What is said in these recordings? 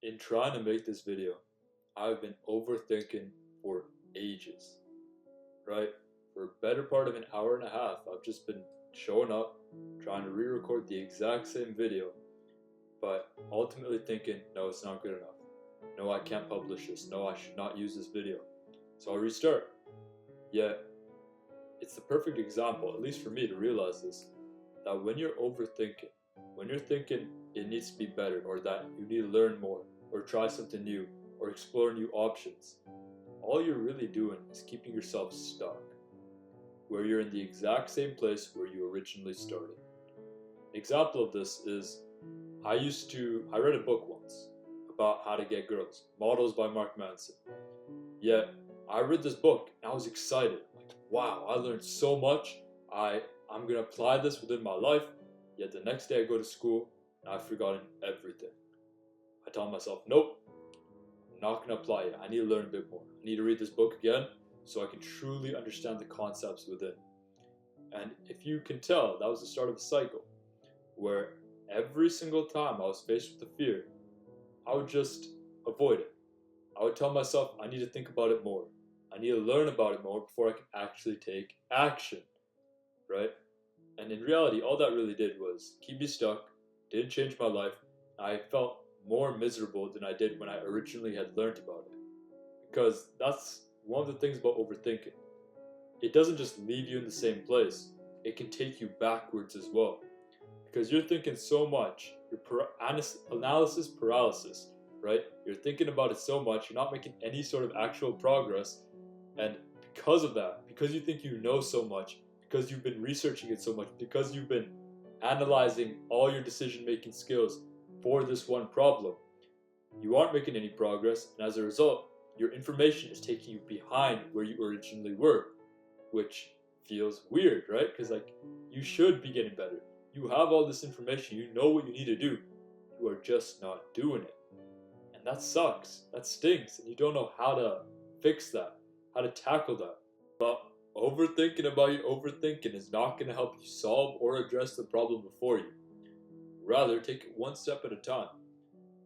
In trying to make this video, I've been overthinking for ages, right? For a better part of an hour and a half, I've just been showing up, trying to re-record the exact same video, but ultimately thinking, no, it's not good enough. No, I can't publish this. No, I should not use this video. So I restart. Yet, it's the perfect example, at least for me, to realize this, that when you're overthinking, when you're thinking it needs to be better, or that you need to learn more, or try something new, or explore new options, all you're really doing is keeping yourself stuck, where you're in the exact same place where you originally started. An example of this is, I read a book once about how to get girls, Models by Mark Manson. Yet, I read this book and I was excited, like, wow, I learned so much, I'm gonna apply this within my life. Yet the next day I go to school and I've forgotten everything. I tell myself, nope, I'm not gonna apply it. I need to learn a bit more. I need to read this book again so I can truly understand the concepts within. And if you can tell, that was the start of a cycle where every single time I was faced with a fear, I would just avoid it. I would tell myself, I need to think about it more. I need to learn about it more before I can actually take action, right? And in reality, all that really did was keep me stuck, didn't change my life. I felt more miserable than I did when I originally had learned about it. Because that's one of the things about overthinking. It doesn't just leave you in the same place, it can take you backwards as well. Because you're thinking so much, you're analysis paralysis, right? You're thinking about it so much, you're not making any sort of actual progress. And because of that, because you think you know so much, because you've been researching it so much, because you've been analyzing all your decision-making skills for this one problem, you aren't making any progress, and as a result, your information is taking you behind where you originally were, which feels weird, right? Because you should be getting better. You have all this information, you know what you need to do, you are just not doing it. And that sucks, that stinks, and you don't know how to fix that, how to tackle that. But overthinking about your overthinking is not going to help you solve or address the problem before you. Rather, take it one step at a time.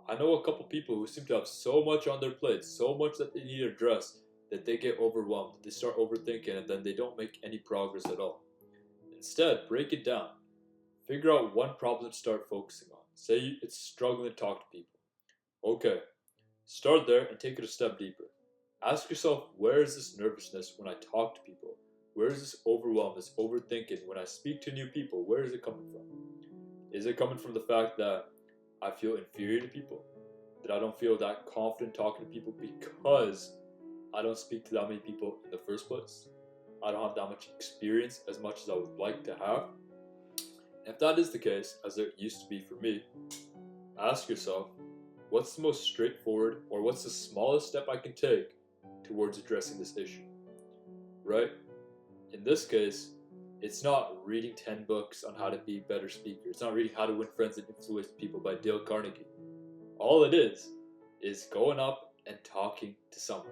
I know a couple people who seem to have so much on their plate, so much that they need to address, that they get overwhelmed, they start overthinking, and then they don't make any progress at all. Instead, break it down. Figure out one problem to start focusing on. Say it's struggling to talk to people. Okay, start there and take it a step deeper. Ask yourself, where is this nervousness when I talk to people? Where is this overwhelm, this overthinking when I speak to new people? Where is it coming from? Is it coming from the fact that I feel inferior to people? That I don't feel that confident talking to people because I don't speak to that many people in the first place? I don't have that much experience as much as I would like to have? If that is the case, as it used to be for me, ask yourself, what's the most straightforward, or what's the smallest step I can take towards addressing this issue, right? In this case, it's not reading 10 books on how to be a better speaker. It's not reading How to Win Friends and Influence People by Dale Carnegie. All it is going up and talking to someone.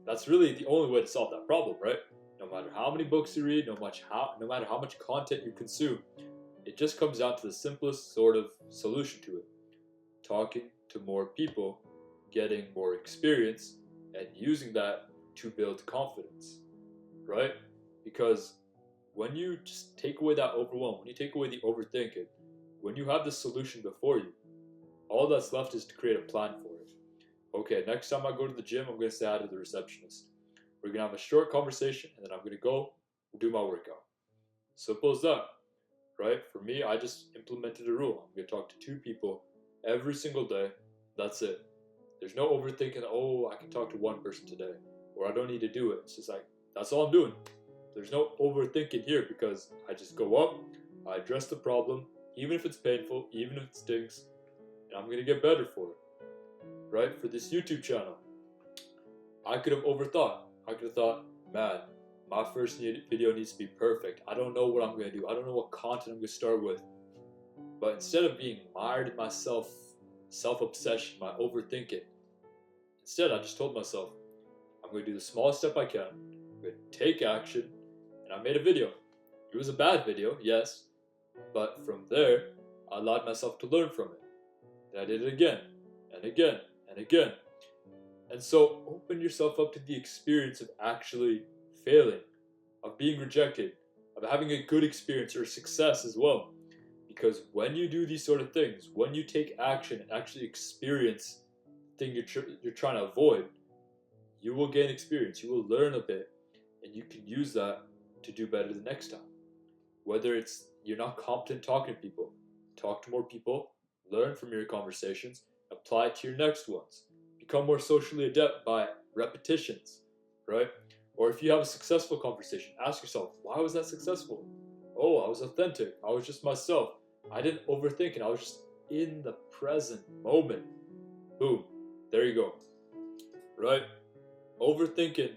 That's really the only way to solve that problem, right? No matter how many books you read, no matter how much content you consume, it just comes down to the simplest sort of solution to it. Talking to more people, getting more experience, and using that to build confidence, right? Because when you just take away that overwhelm, when you take away the overthinking, when you have the solution before you, all that's left is to create a plan for it. Okay, next time I go to the gym, I'm going to say hi to the receptionist. We're going to have a short conversation, and then I'm going to go do my workout. Simple as that, right? For me, I just implemented a rule. I'm going to talk to 2 people every single day. That's it. There's no overthinking, oh, I can talk to one person today, or I don't need to do it. It's just that's all I'm doing. There's no overthinking here because I just go up, I address the problem, even if it's painful, even if it stinks, and I'm going to get better for it, right? For this YouTube channel, I could have overthought. I could have thought, man, my first video needs to be perfect. I don't know what I'm going to do. I don't know what content I'm going to start with. But instead of being mired in my self-obsession, my overthinking, instead I just told myself, I'm going to do the smallest step I can, I'm going to take action, and I made a video. It was a bad video, yes, but from there, I allowed myself to learn from it. Then I did it again. and again and again. And so open yourself up to the experience of actually failing, of being rejected, of having a good experience or success as well. Because when you do these sort of things, when you take action and actually experience the thing you're trying to avoid, you will gain experience, you will learn a bit, and you can use that to do better the next time. Whether it's you're not competent talking to people, talk to more people, learn from your conversations, apply it to your next ones. Become more socially adept by repetitions, right? Or if you have a successful conversation, ask yourself, why was that successful? Oh, I was authentic. I was just myself. I didn't overthink it. I was just in the present moment. Boom. There you go. Right? Overthinking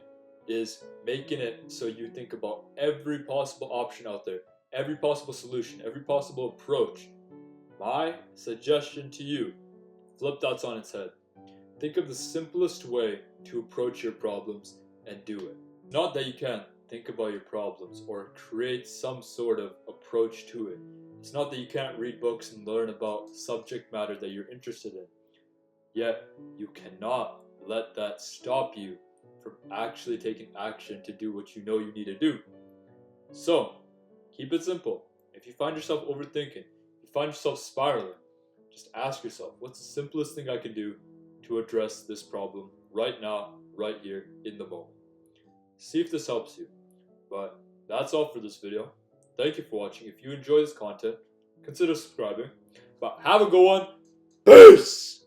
is making it so you think about every possible option out there, every possible solution, every possible approach. My suggestion to you, flip that on its head. Think of the simplest way to approach your problems and do it. Not that you can't think about your problems or create some sort of approach to it. It's not that you can't read books and learn about subject matter that you're interested in. Yet, you cannot let that stop you from actually taking action to do what you know you need to do. So, keep it simple. If you find yourself overthinking, if you find yourself spiraling, just ask yourself, what's the simplest thing I can do to address this problem right now, right here, in the moment? See if this helps you. But that's all for this video. Thank you for watching. If you enjoy this content, consider subscribing. But have a good one. Peace!